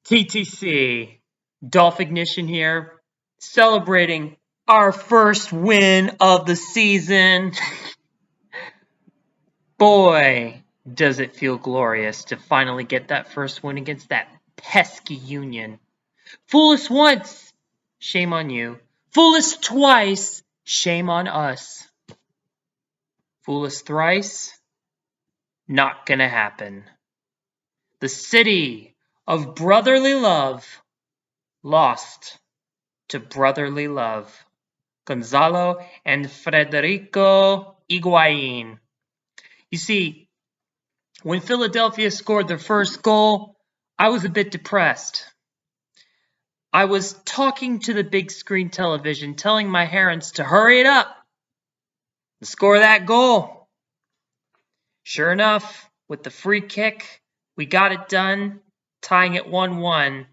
TTC, Dolphignition here, celebrating our first win of the season. Boy, does it feel glorious to finally get that first win against that pesky Union. Fool us once, shame on you. Fool us twice, shame on us. Fool us thrice, not gonna happen. The city of brotherly love lost to brotherly love. Gonzalo and Federico Higuain. You see, when Philadelphia scored their first goal, I was a bit depressed. I was talking to the big screen television, telling my parents to hurry it up and score that goal. Sure enough, with the free kick, we got it done, tying it 1-1.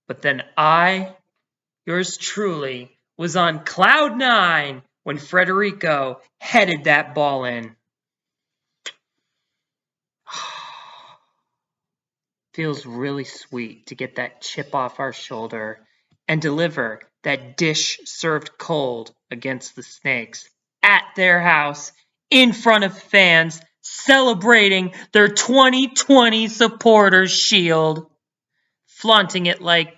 But then yours truly, was on cloud nine when Federico headed that ball in. Feels really sweet to get that chip off our shoulder and deliver that dish served cold against the Snakes at their house in front of fans celebrating their 2020 supporters shield, flaunting it like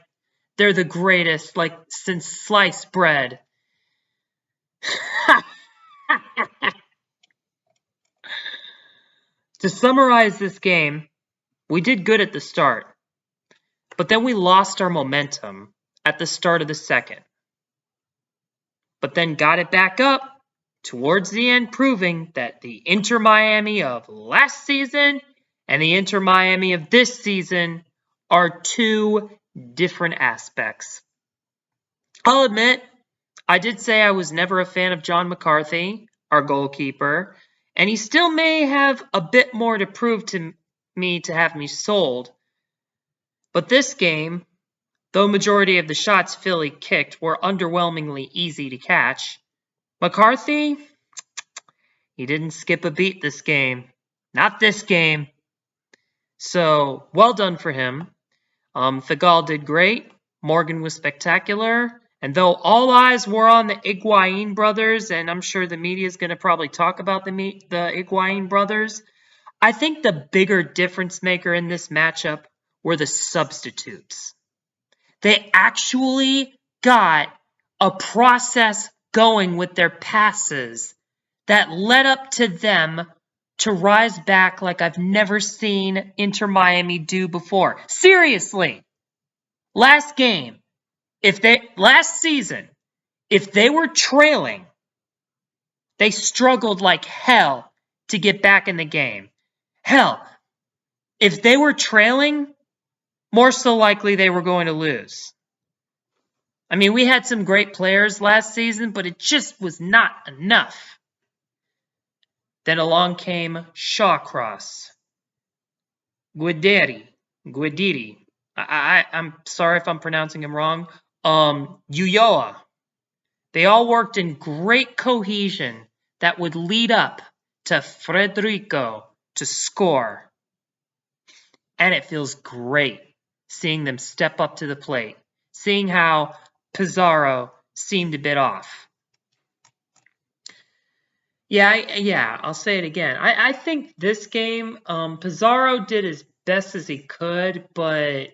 they're the greatest, like since sliced bread. To summarize this game, we did good at the start, but then we lost our momentum at the start of the second. But then got it back up towards the end, proving that the Inter Miami of last season and the Inter Miami of this season are two different aspects. I'll admit, I did say I was never a fan of John McCarthy, our goalkeeper, and he still may have a bit more to prove to me to have me sold. But this game, though majority of the shots Philly kicked were underwhelmingly easy to catch, McCarthy, he didn't skip a beat this game. Not this game. So, well done for him. Figal did great. Morgan was spectacular. And though all eyes were on the Higuain brothers, and I'm sure the media is going to probably talk about the Higuain brothers, I think the bigger difference maker in this matchup were the substitutes. They actually got a process going with their passes that led up to them to rise back like I've never seen Inter Miami do before. Seriously, last season, if they were trailing, they struggled like hell to get back in the game. Hell, if they were trailing, more so likely they were going to lose. I mean, we had some great players last season, but it just was not enough. Then along came Shawcross, Guidiri. I'm sorry if I'm pronouncing him wrong. Ulloa. They all worked in great cohesion that would lead up to Federico to score. And it feels great seeing them step up to the plate, seeing how Pizarro seemed a bit off. Yeah, I'll say it again. I think this game, Pizarro did as best as he could, but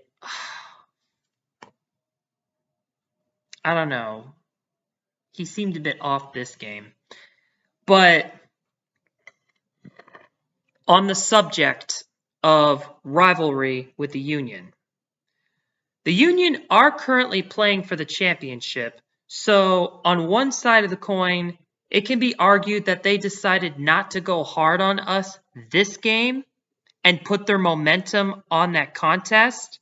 I don't know. He seemed a bit off this game. But on the subject of rivalry with the Union are currently playing for the championship. So on one side of the coin, it can be argued that they decided not to go hard on us this game and put their momentum on that contest.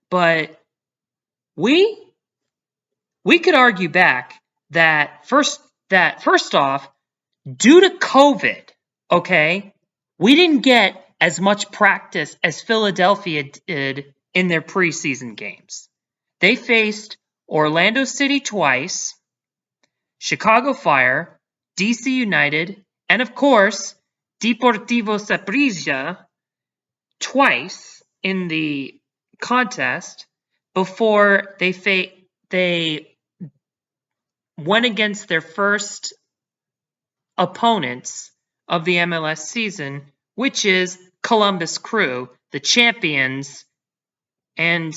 But we could argue back that first off, due to COVID, okay, we didn't get as much practice as Philadelphia did in their preseason games. They faced Orlando City twice, Chicago Fire, DC United, and of course, Deportivo Saprissa twice in the contest before they went against their first opponents of the MLS season, which is Columbus Crew, the champions, and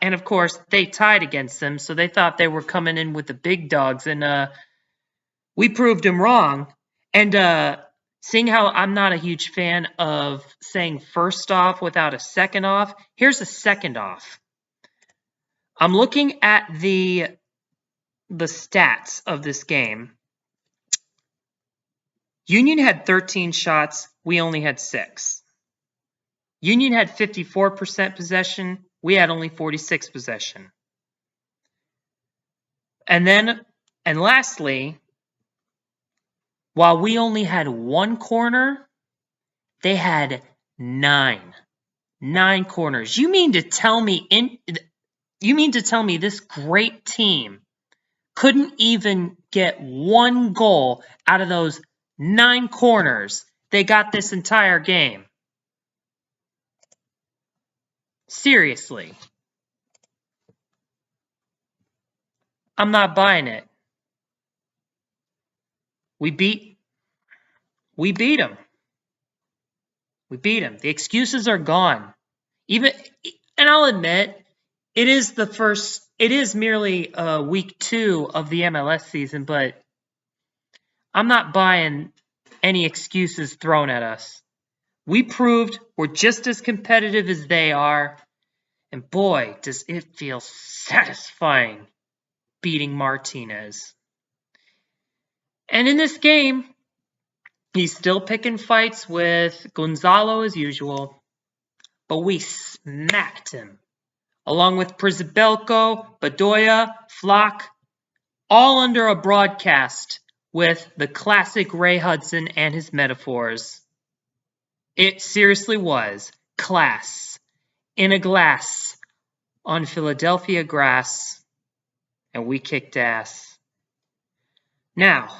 of course they tied against them, so they thought they were coming in with the big dogs, and we proved them wrong. And seeing how I'm not a huge fan of saying first off without a second off, here's a second off. I'm looking at the stats of this game. Union had 13 shots, we only had 6. Union had 54% possession, we had only 46 possession. And lastly, while we only had 1 corner, they had 9. 9 corners. You mean to tell me this great team couldn't even get 1 goal out of those 9 corners they got this entire game? Seriously. I'm not buying it. We beat them. We beat them. The excuses are gone. And I'll admit, it is merely week 2 of the MLS season, but I'm not buying any excuses thrown at us. We proved we're just as competitive as they are, and boy, does it feel satisfying beating Martinez. And in this game, he's still picking fights with Gonzalo as usual, but we smacked him, along with Przybylko, Bedoya, Flock, all under a broadcast with the classic Ray Hudson and his metaphors. It seriously was class in a glass on Philadelphia grass, and we kicked ass. Now,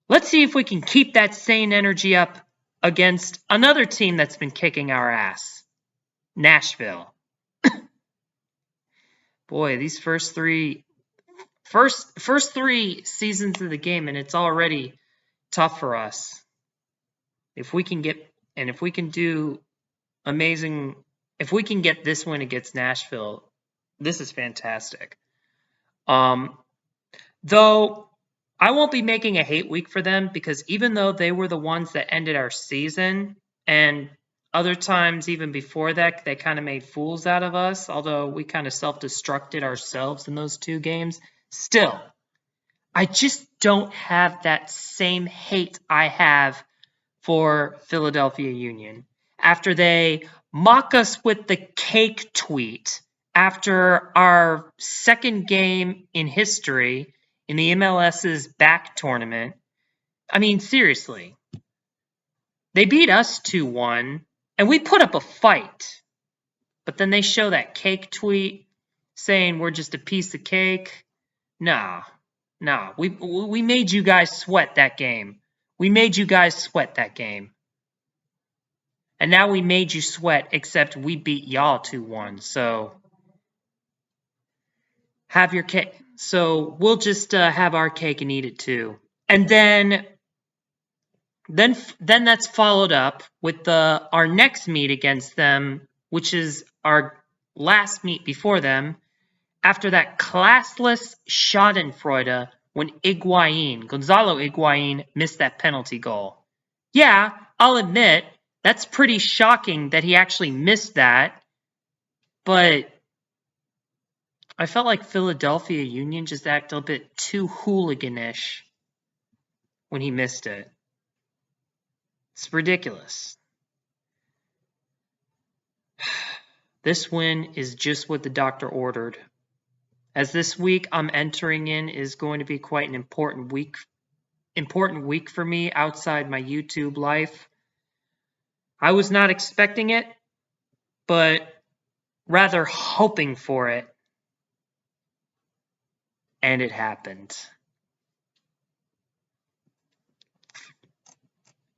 let's see if we can keep that same energy up against another team that's been kicking our ass, Nashville. Boy, these first three seasons of the game, and it's already tough for us. If we can get this win against Nashville, this is fantastic. Though I won't be making a hate week for them, because even though they were the ones that ended our season, and other times even before that, they kind of made fools out of us, although we kind of self-destructed ourselves in those 2 games, still, I just don't have that same hate I have for Philadelphia Union. After they mock us with the cake tweet after our second game in history in the MLS's back tournament. I mean, seriously. They beat us 2-1, and we put up a fight. But then they show that cake tweet saying we're just a piece of cake. Nah. We made you guys sweat that game. And now we made you sweat, except we beat y'all 2-1. So have your cake. So we'll just have our cake and eat it too. And then that's followed up with our next meet against them, which is our last meet before them, after that classless schadenfreude when Gonzalo Higuain missed that penalty goal. Yeah, I'll admit, that's pretty shocking that he actually missed that, but I felt like Philadelphia Union just acted a bit too hooliganish when he missed it. It's ridiculous. This win is just what the doctor ordered. As this week I'm entering in is going to be quite an important week for me outside my YouTube life. I was not expecting it, but rather hoping for it. And it happened.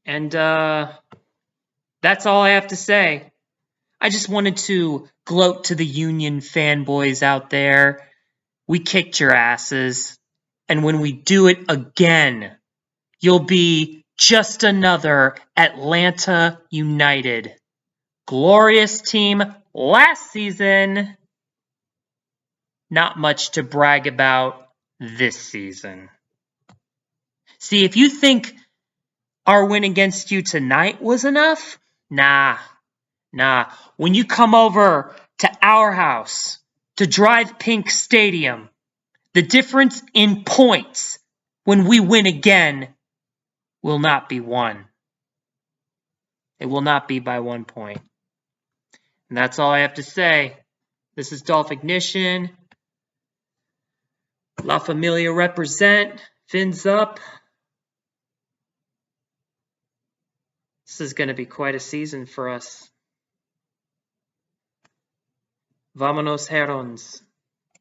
And that's all I have to say. I just wanted to gloat to the Union fanboys out there. We kicked your asses. And when we do it again, you'll be just another Atlanta United. Glorious team last season. Not much to brag about this season. See, if you think our win against you tonight was enough, nah. When you come over to our house to drive Pink Stadium, the difference in points when we win again will not be one. It will not be by 1 point. And that's all I have to say. This is Dolphignition. La Familia represent. Fins up. This is going to be quite a season for us. Vámonos, Herons.